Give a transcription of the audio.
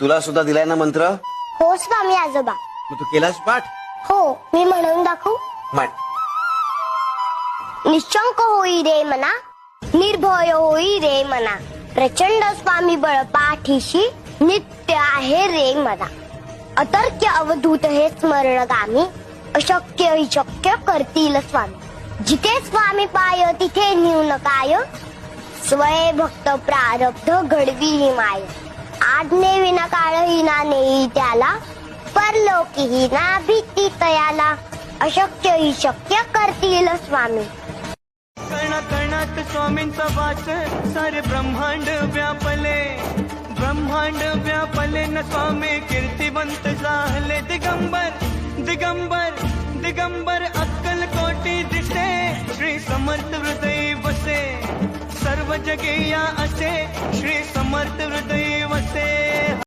तुला सुद्धा दिलाय ना मंत्र? हो स्वामी आजोबा. मग तू केलास पाठ? हो, मी म्हणून दाखवू. म्हण. निशंक होई रे मना, निर्भय होई रे मना, प्रचंड स्वामी बळ पाठीशी, नित्य आहे रे मना. अतर्क्य अवधूत हे स्मरणगामी, अशक्य ही शक्य करतील स्वामी. जिथे स्वामी पाय तिथे न्यून काय, स्वय भक्त प्रारब्ध घडवी ही माय. आज्ञे विना काळ ही ना नेई त्याला, परलोकी ही ना भीती तयाला. अशक्य ही शक्य करतील स्वामी. कणाकणात स्वामींचा वास, सारे ब्रह्मांड व्यापले. ब्रह्मांड व्यापले न स्वामी कीर्तिवंत झाले. दिगंबर दिगंबर दिगंबर अक्कल कोटी दिसे, श्री समर्थ हृदय वसे. सर्व जगे या असे, श्री समर्थ हृदय वसे.